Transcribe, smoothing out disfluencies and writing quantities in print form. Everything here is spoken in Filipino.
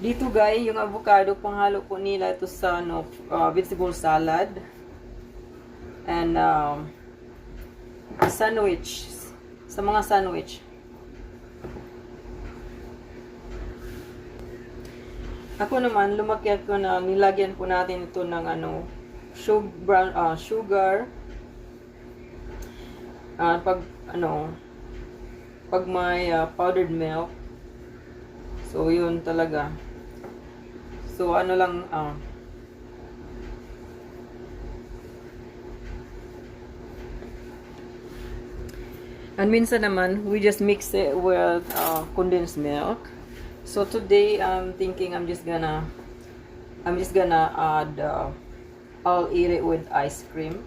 Dito guys, yung avocado, panghalo po nila ito sa ano, vegetable salad. And sandwich. Sa mga sandwich. Ako naman, lumakyat ko na nilagyan po natin ito ng ano, sugar. Pag may powdered milk. So, yun talaga. So, ano lang, and minsan naman, we just mix it with condensed milk. So, today, I'm thinking I'm just gonna add, I'll eat it with ice cream.